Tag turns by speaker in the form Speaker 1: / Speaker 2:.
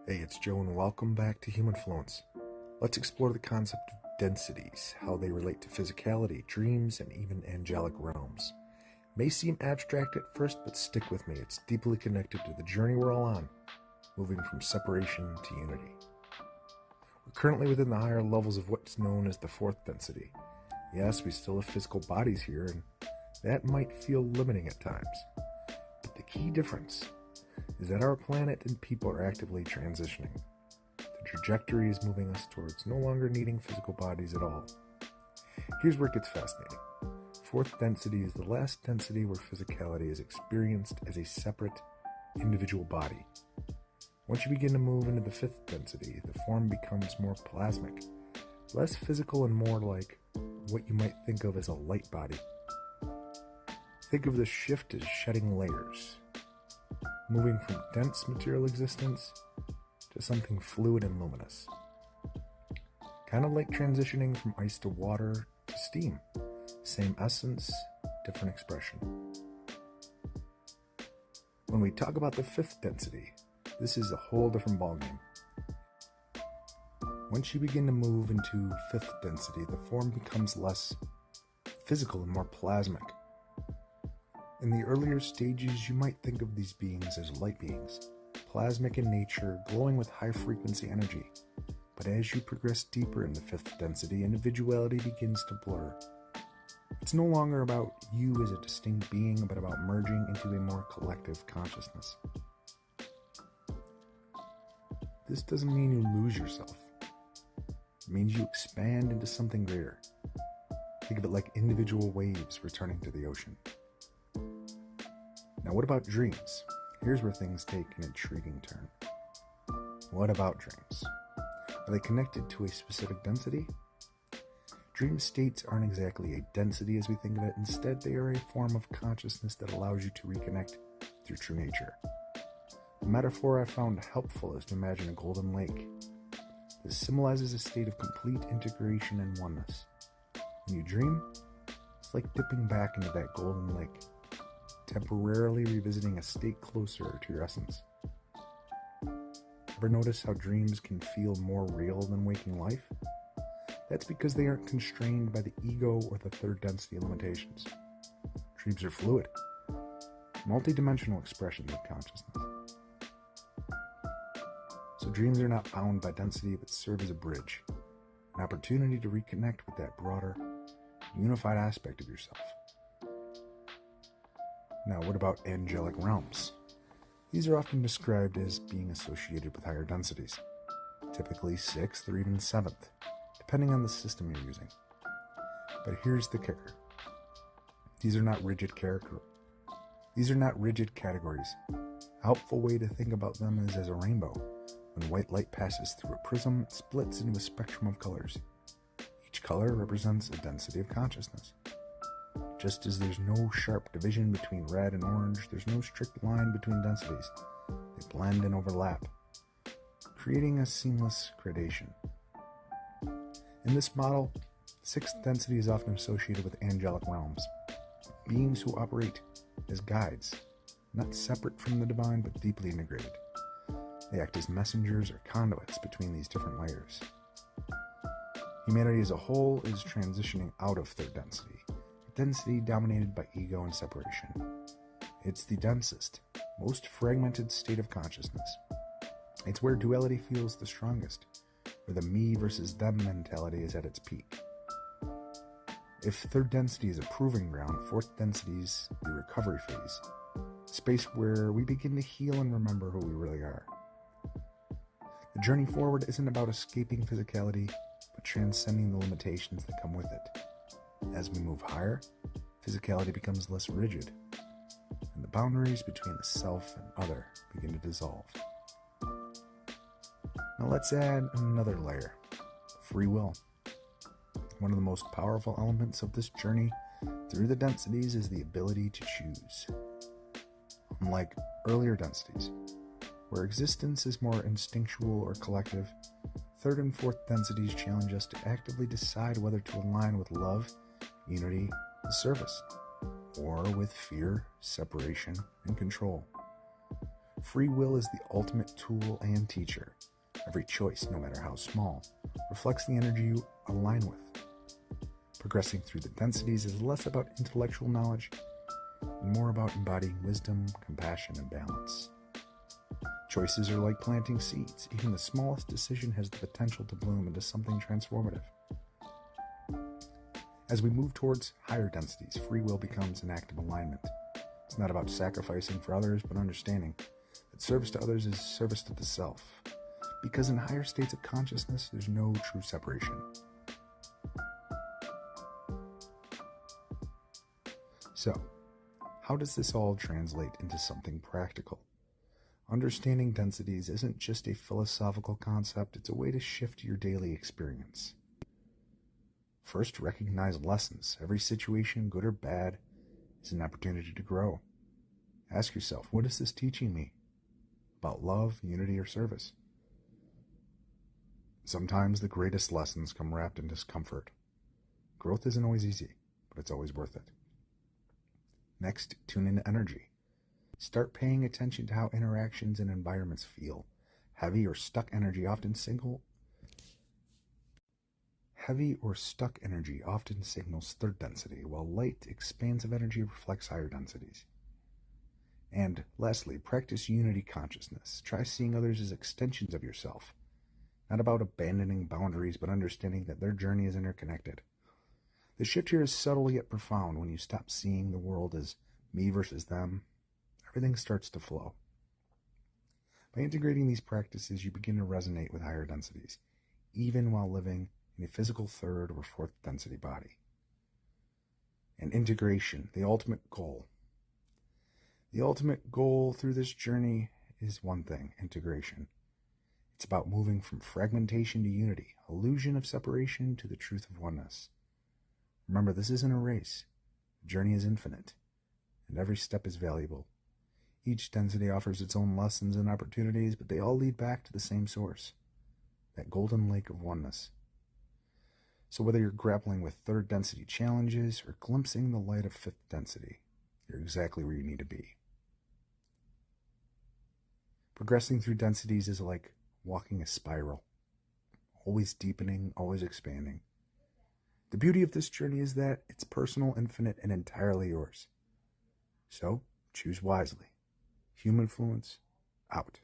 Speaker 1: Hey, it's Joe and welcome back to Humanfluence. Let's explore the concept of densities, how they relate to physicality, dreams, and even angelic realms. May seem abstract at first, but stick with me. It's deeply connected to the journey we're all on, moving from separation to unity. We're currently within the higher levels of what's known as the fourth density. Yes, we still have physical bodies here, and that might feel limiting at times. But the key difference is that our planet and people are actively transitioning. The trajectory is moving us towards no longer needing physical bodies at all. Here's where it gets fascinating. Fourth density is the last density where physicality is experienced as a separate, individual body. Once you begin to move into the fifth density, the form becomes more plasmic, less physical and more like what you might think of as a light body. Think of the shift as shedding layers, moving from dense material existence to something fluid and luminous. Kind of like transitioning from ice to water to steam. Same essence, different expression. When we talk about the fifth density, this is a whole different ballgame. Once you begin to move into fifth density, the form becomes less physical and more plasmic. In the earlier stages, you might think of these beings as light beings, plasmic in nature, glowing with high-frequency energy. But as you progress deeper in the fifth density, individuality begins to blur. It's no longer about you as a distinct being, but about merging into a more collective consciousness. This doesn't mean you lose yourself. It means you expand into something greater. Think of it like individual waves returning to the ocean. Now, what about dreams? Here's where things take an intriguing turn. What about dreams? Are they connected to a specific density? Dream states aren't exactly a density as we think of it. Instead, they are a form of consciousness that allows you to reconnect with your true nature. The metaphor I found helpful is to imagine a golden lake. This symbolizes a state of complete integration and oneness. When you dream, it's like dipping back into that golden lake, temporarily revisiting a state closer to your essence. Ever notice how dreams can feel more real than waking life? That's because they aren't constrained by the ego or the third density limitations. Dreams are fluid, multidimensional expressions of consciousness. So dreams are not bound by density, but serve as a bridge, an opportunity to reconnect with that broader, unified aspect of yourself. Now, what about angelic realms? These are often described as being associated with higher densities, typically 6th or even 7th, depending on the system you're using. But here's the kicker. These are not rigid categories. A helpful way to think about them is as a rainbow. When white light passes through a prism, it splits into a spectrum of colors. Each color represents a density of consciousness. Just as there's no sharp division between red and orange, there's no strict line between densities. They blend and overlap, creating a seamless gradation. In this model, sixth density is often associated with angelic realms, beings who operate as guides, not separate from the divine but deeply integrated. They act as messengers or conduits between these different layers. Humanity as a whole is transitioning out of third density, density dominated by ego and separation. It's the densest, most fragmented state of consciousness. It's where duality feels the strongest, where the me versus them mentality is at its peak. If third density is a proving ground, fourth density is the recovery phase, a space where we begin to heal and remember who we really are. The journey forward isn't about escaping physicality, but transcending the limitations that come with it. As we move higher, physicality becomes less rigid, and the boundaries between the self and other begin to dissolve. Now let's add another layer, free will. One of the most powerful elements of this journey through the densities is the ability to choose. Unlike earlier densities, where existence is more instinctual or collective, third and fourth densities challenge us to actively decide whether to align with love, unity, and service, or with fear, separation, and control. Free will is the ultimate tool and teacher. Every choice, no matter how small, reflects the energy you align with. Progressing through the densities is less about intellectual knowledge and more about embodying wisdom, compassion, and balance. Choices are like planting seeds. Even the smallest decision has the potential to bloom into something transformative. As we move towards higher densities, free will becomes an act of alignment. It's not about sacrificing for others, but understanding that service to others is service to the self. Because in higher states of consciousness, there's no true separation. So, how does this all translate into something practical? Understanding densities isn't just a philosophical concept, it's a way to shift your daily experience. First, recognize lessons. Every situation, good or bad, is an opportunity to grow. Ask yourself, what is this teaching me? About love, unity, or service? Sometimes the greatest lessons come wrapped in discomfort. Growth isn't always easy, but it's always worth it. Next, tune into energy. Start paying attention to how interactions and environments feel. Heavy or stuck energy often signals third density, while light, expansive energy reflects higher densities. And lastly, practice unity consciousness. Try seeing others as extensions of yourself. Not about abandoning boundaries, but understanding that their journey is interconnected. The shift here is subtle yet profound. When you stop seeing the world as me versus them, everything starts to flow. By integrating these practices, you begin to resonate with higher densities, even while living in a physical third or fourth density body. And integration, the ultimate goal. The ultimate goal through this journey is one thing: integration. It's about moving from fragmentation to unity, illusion of separation to the truth of oneness. Remember, this isn't a race. The journey is infinite, and every step is valuable. Each density offers its own lessons and opportunities, but they all lead back to the same source, that golden lake of oneness. So whether you're grappling with third density challenges or glimpsing the light of fifth density, you're exactly where you need to be. Progressing through densities is like walking a spiral, always deepening, always expanding. The beauty of this journey is that it's personal, infinite, and entirely yours. So, choose wisely. Humanfluence, out.